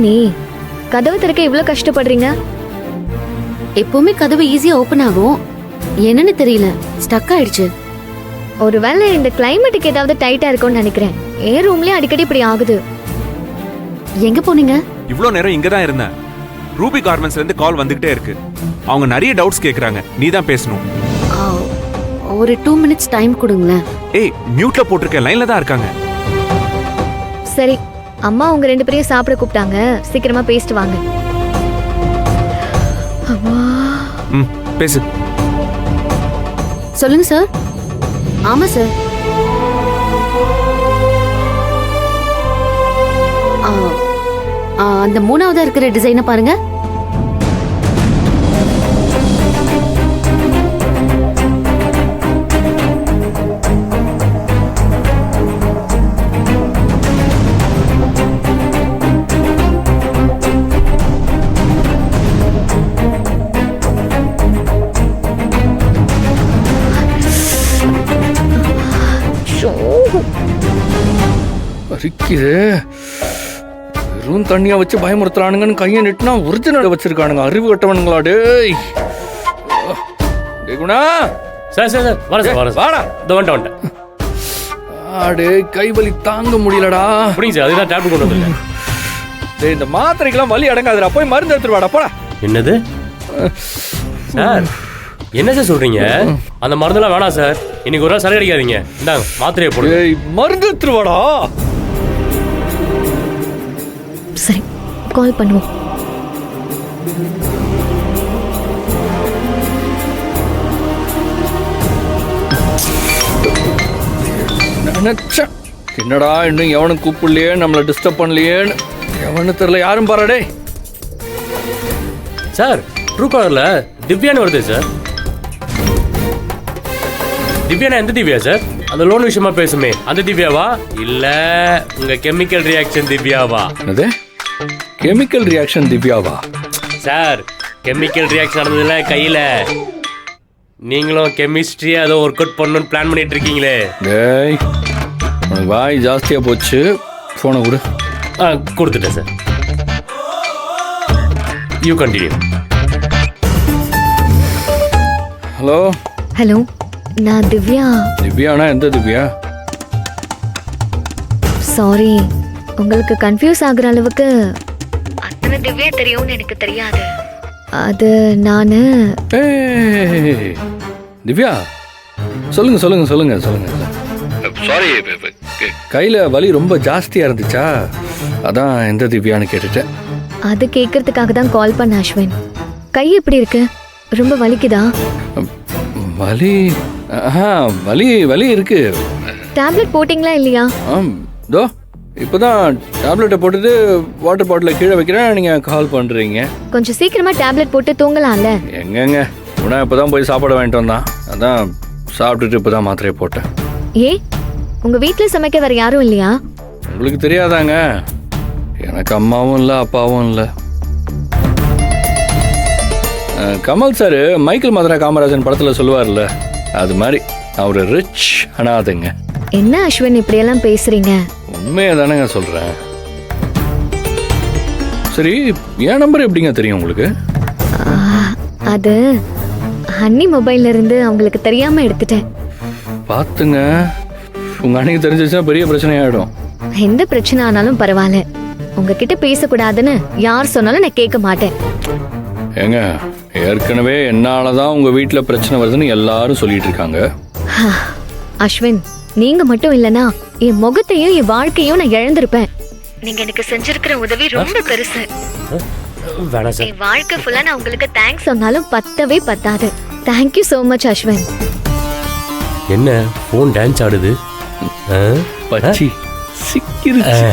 நீ கதவு திறக்க இவ்ளோ கஷ்டப்படுறீங்க? எப்பவுமே கதவு ஈஸியா ஓபன் ஆகும், என்னன்னு தெரியல ஸ்டக் ஆயிடுச்சு. ஒருவேளை இந்த கிளைமேட்டுக்கு ஏதாவது டைட்டா இருக்கும்னு நினைக்கிறேன். ஏன் ரூம்லயே அடிக்கடி இப்படி ஆகுது. எங்க போனீங்க? இவ்ளோ நேரம் இங்க தான் இருந்தேன். ரூபி கார்மெண்ட்ஸ்ல இருந்து கால் வந்துகிட்டே இருக்கு. அவங்க நிறைய டவுட்ஸ் கேக்குறாங்க, நீ தான் பேசணும். ஒரு 2 minutes டைம் கொடுங்களேன். ஏய், மியூட்ல போட்டிருக்க, லைன்ல தான் இருக்காங்க. சரி, அம்மா உங்க 2 பேரையும் சாப்பிட கூப்பிட்டாங்க, சீக்கிரமா பேசிட்டு வாங்க. பேசு. சொல்லுங்க சார். ஆமா சார். அந்த 3ஆவதா இருக்கிற டிசைனை பாருங்க. அரிக்குது. வெறும் தண்ணியா வச்சு பயமுறுத்துறானுங்கன்னு கையை நிட்டுனா ஒரிஜினல் வச்சிருக்கானுங்க. அறிவு கட்டவனுங்களா டேய். குணா சார் சார் சார் வர சார், வர வாடா. இந்த வந்துட்டேன். ஆடே, கை வலி தாங்க முடியலடா. அப்படிங்க சார், அதுதான் டேப்லெட் கொண்டு வந்துருக்கேன். டேய், இந்த மாத்திரைக்கெல்லாம் வலி அடங்காதுடா, போய் மருந்து எடுத்துட்டு வாடா போடா. என்னது சார், என்ன சார் சொல்றீங்க? அந்த மருந்தெல்லாம் வேணாம் சார், இன்னைக்கு ஒரு நாள் சரி அடிக்காதீங்க. இந்தாங்க மாத்திரையை போடு. டேய், மருந்து எடுத்துட்டு வாடா. சரி, கால் பண்ணுவோம். நினைச்சேன், என்னடா இன்னும் எவனும் கூப்பிடலையே, நம்மளை டிஸ்டர்ப் பண்ணலையேன்னு. எவனு தெரியல, யாரும் பாராடே. சார், ட்ரூ காலர்ல திவ்யான்னு வருது சார். திவ்யானா எந்த திவ்யா சார்? அந்த லோன் விஷயமா பேசுமே அந்த திவ்யாவா, இல்ல உங்க கெமிக்கல் ரியாக்ஷன் திவ்யாவா? என்னது கெமிக்கல் ரியாக்ஷன் திவ்யாவா? சார், கெமிக்கல் ரியாக்ஷன் நடந்ததுல கையில நீங்களும் கெமிஸ்ட்ரி அதை ஒர்க் அவுட் பண்ணணும்னு பிளான் பண்ணிட்டு இருக்கீங்களே. டேய், உனக்கு வாய் ஜாஸ்தியா போச்சு, போனை கொடு. கொடுத்துட்டேன் sir. You continue. Hello hello, நான் திவ்யா. திவ்யானா எந்த திவ்யா? சாரி, உங்களுக்கு கன்ஃபியூஸ் ஆகுற அளவுக்கு அத்தனை திவ்யா தெரியும்னு எனக்கு தெரியாது. அது நானு. ஏய் திவ்யா, சொல்லுங்க சொல்லுங்க சொல்லுங்க சொல்லுங்க. சாரி, கையில வலி ரொம்ப ஜாஸ்தியா இருந்துச்சா, அதான் எந்த திவ்யான்னு கேட்டுட்டேன். அது கேட்கறதுக்காக தான் கால் பண்ண அஸ்வின். கை எப்படி இருக்கு? ரொம்ப வலிக்குதா? வலி வலி வலி இருக்கு. டேப்லெட் போட்டிங்களா இல்லையா? தோ இப்போதான் டேப்லெட்டை போட்டுட்டு வாட்டர் பாட்டிலை கீழே வைக்கிறேன், நீங்க கால் பண்றீங்க. கொஞ்சம் சீக்கிரமா டேப்லெட் போட்டு தூங்கலாம்ல. எங்கங்க, உடனே இப்போதான் போய் சாப்பாடு வாங்கிட்டு வந்தான், அதான் சாப்பிட்டுட்டு இப்போதான் மாத்திரையை போட்டேன். ஏ, உங்க வீட்டுல சமைக்க வேற யாரும் இல்லையா? உங்களுக்கு தெரியாதாங்க, எனக்கு அம்மாவும் இல்லை அப்பாவும் இல்லை. கமல் சார் மைக்கேல் மதுரா காமராஜன் படத்துல சொல்லுவார்ல, அது மாதிரி அவரு ரிச் அனாதைங்க. என்ன அஸ்வின் இப்படியெல்லாம் பேசுறீங்க? உண்மையை தானேங்க சொல்றேன். சரி, என் நம்பர் எப்படிங்க தெரியும் உங்களுக்கு? அது ஹன்னி மொபைல்ல இருந்து அவங்களுக்கு தெரியாம எடுத்துட்டேன். பாத்துங்க, உங்க அன்னைக்கு தெரிஞ்சிச்சுன்னா பெரிய பிரச்சனை ஆயிடும். எந்த பிரச்சனை ஆனாலும் பரவாயில்ல, உங்ககிட்ட பேசக்கூடாதுன்னு யார் சொன்னாலும் நான் கேட்க மாட்டேன். ஏங்க, ஏற்கனவே என்னாலதான் உங்க வீட்டுல பிரச்சனை வருதுன்னு எல்லாரும் சொல்லிட்டு இருக்காங்க. அஸ்வின், நீங்க மட்டும் இல்லனா என் முகத்தையும் என் வாழ்க்கையும் நான் இழந்திருப்பேன். நீங்க எனக்கு செஞ்சிருக்கிற உதவி ரொம்ப பெருசு. வேணாம் சார், என் வாழ்க்கை ஃபுல்லா நான் உங்களுக்கு தேங்க்ஸ் சொன்னாலும் பத்தவே பத்தாது. Thank you so much Ashwin. என்ன போன் டான்ஸ் ஆடுது? பச்சி சிக்கிருச்சு.